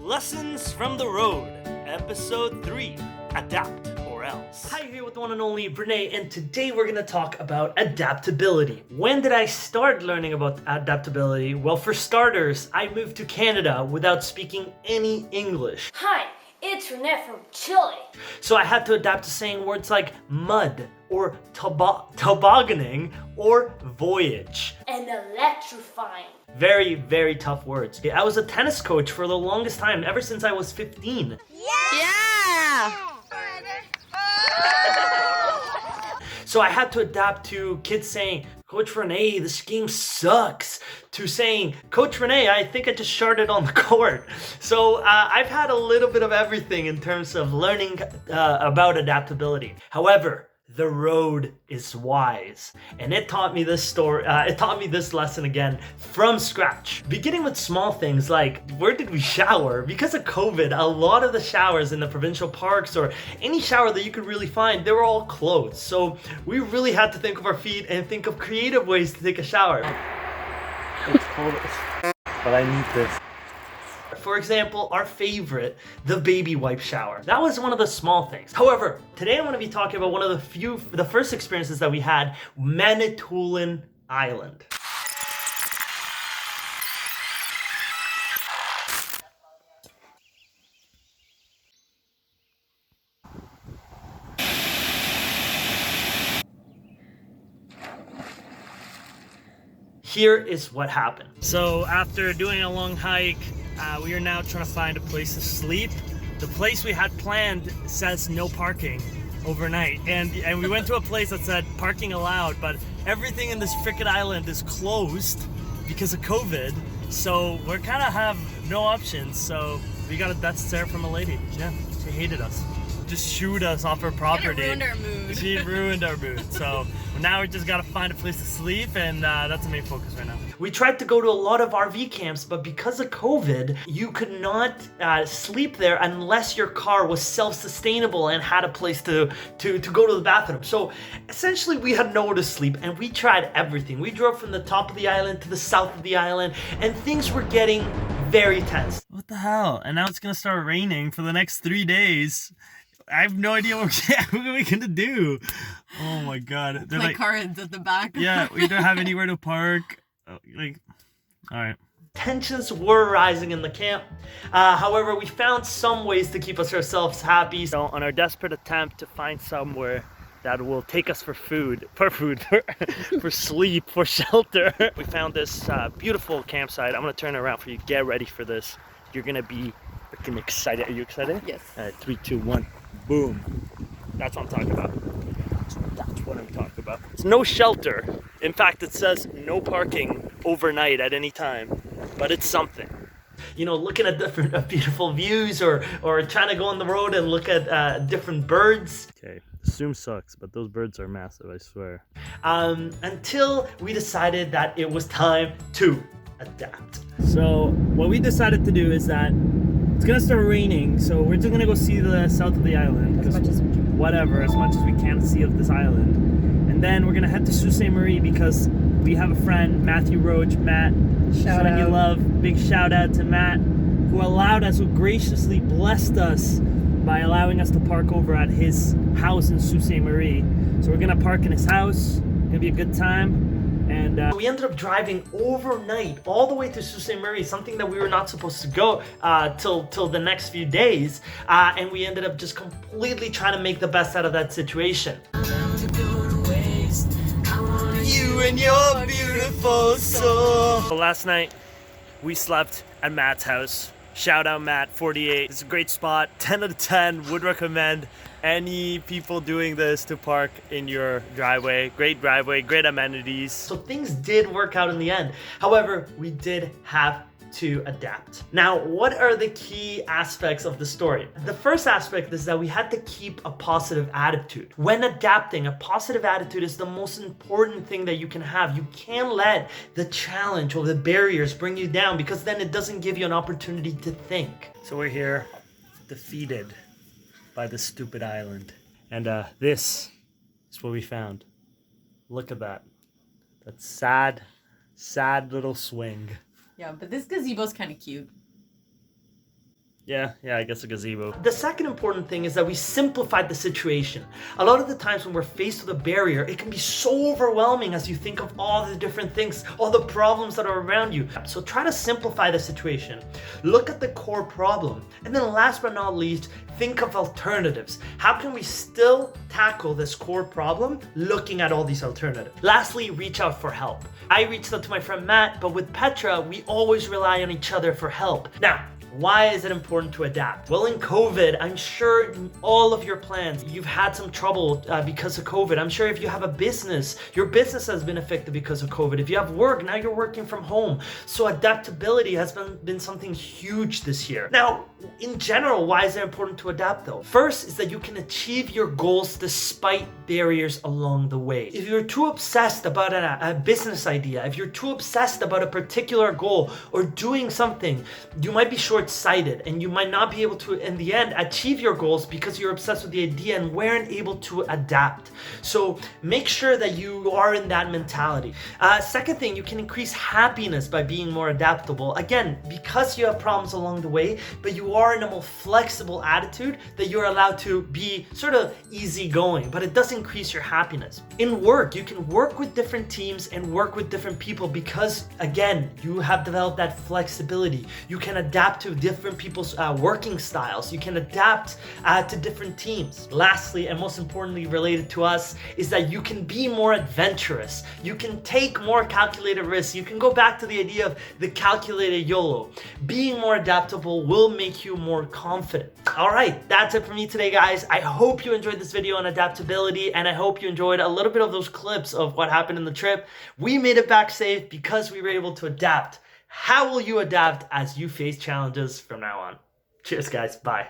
Lessons from the Road, Episode 3, Adapt or Else. Hi, here with the one and only Brene, and today we're going to talk about adaptability. When did I start learning about adaptability? Well, for starters, I moved to Canada without speaking any English. Hi, it's Rene from Chile. So I had to adapt to saying words like mud, or tobogganing, or voyage. And electrifying. Very, very tough words. I was a tennis coach for the longest time, ever since I was 15. Yeah! So I had to adapt to kids saying, Coach Rene, this game sucks, to saying, Coach Rene, I think I just sharted on the court. So I've had a little bit of everything in terms of learning about adaptability. However, the road is wise, and it taught me this lesson again from scratch. Beginning with small things like, where did we shower? Because of COVID, a lot of the showers in the provincial parks or any shower that you could really find, they were all closed. So we really had to think of our feet and think of creative ways to take a shower. It's cold, but I need this. For example, our favorite, the baby wipe shower. That was one of the small things. However, today I'm going to be talking about one of the first experiences that we had, Manitoulin Island. Here is what happened. So after doing a long hike, we are now trying to find a place to sleep. The place we had planned says no parking overnight, and we went to a place that said parking allowed, but everything in this frickin' island is closed because of COVID, so we're kind of have no options. So we got a death stare from a lady. Yeah, she hated us. Just shooed us off her property. Ruined our mood. She ruined our mood. So now we just gotta find a place to sleep, and that's the main focus right now. We tried to go to a lot of RV camps, but because of COVID, you could not sleep there unless your car was self-sustainable and had a place to go to the bathroom. So essentially, we had nowhere to sleep, and we tried everything. We drove from the top of the island to the south of the island, and things were getting very tense. What the hell? And now it's gonna start raining for the next 3 days. I have no idea what we're gonna do. Oh my god. My car is at the back. Yeah, we don't have anywhere to park. Alright. Tensions were rising in the camp. However, we found some ways to keep ourselves happy. So on our desperate attempt to find somewhere that will take us for sleep, for shelter, we found this beautiful campsite. I'm gonna turn it around for you. Get ready for this. You're gonna be freaking excited. Are you excited? Yes. 3, 2, 1. Boom. That's what I'm talking about. That's what I'm talking about. It's no shelter. In fact, it says no parking overnight at any time, but it's something. You know, looking at different beautiful views, or trying to go on the road and look at different birds. Okay, Zoom sucks, but those birds are massive, I swear. Until we decided that it was time to adapt. So what we decided to do is that it's gonna start raining, so we're just gonna go see the south of the island. As much as we can. Whatever, as much as we can see of this island. And then we're gonna head to Sault Ste. Marie because we have a friend, Matthew Roach, Matt, sending you love. Big shout out to Matt, who allowed us, who graciously blessed us by allowing us to park over at his house in Sault Ste. Marie. So we're gonna park in his house, gonna be a good time. And we ended up driving overnight all the way to Sault Ste. Marie, something that we were not supposed to go till the next few days. And we ended up just completely trying to make the best out of that situation. You and your beautiful soul. So last night, we slept at Matt's house. Shout out Matt, 48. It's a great spot, 10 out of 10, would recommend any people doing this to park in your driveway. Great driveway, great amenities. So things did work out in the end. However, we did have to adapt. Now, what are the key aspects of the story? The first aspect is that we had to keep a positive attitude. When adapting, a positive attitude is the most important thing that you can have. You can't let the challenge or the barriers bring you down, because then it doesn't give you an opportunity to think. So we're here, defeated by this stupid island. And this is what we found. Look at that. That sad little swing. Yeah, but this gazebo's kind of cute. Yeah, I guess a gazebo. The second important thing is that we simplified the situation. A lot of the times when we're faced with a barrier, it can be so overwhelming as you think of all the different things, all the problems that are around you. So try to simplify the situation. Look at the core problem. And then last but not least, think of alternatives. How can we still tackle this core problem looking at all these alternatives? Lastly, reach out for help. I reached out to my friend Matt, but with Petra, we always rely on each other for help. Now, why is it important to adapt? Well, in COVID, I'm sure in all of your plans, you've had some trouble because of COVID. I'm sure if you have a business, your business has been affected because of COVID. If you have work, now you're working from home. So adaptability has been something huge this year. Now, in general, why is it important to adapt though? First is that you can achieve your goals despite barriers along the way. If you're too obsessed about a business idea, if you're too obsessed about a particular goal or doing something, you might be short-sighted and you might not be able to, in the end, achieve your goals because you're obsessed with the idea and weren't able to adapt. So make sure that you are in that mentality. Second thing, you can increase happiness by being more adaptable. Again, because you have problems along the way, but you are in a more flexible attitude that you're allowed to be sort of easygoing, but it does increase your happiness. In work, you can work with different teams and work with different people because, again, you have developed that flexibility. You can adapt to different people's working styles. You can adapt to different teams. Lastly, and most importantly related to us, is that you can be more adventurous. You can take more calculated risks. You can go back to the idea of the calculated YOLO. Being more adaptable will make you more confident. All right, that's it for me today, guys. I hope you enjoyed this video on adaptability, and I hope you enjoyed a little bit of those clips of what happened in the trip. We made it back safe because we were able to adapt. How will you adapt as you face challenges from now on? Cheers, guys. Bye.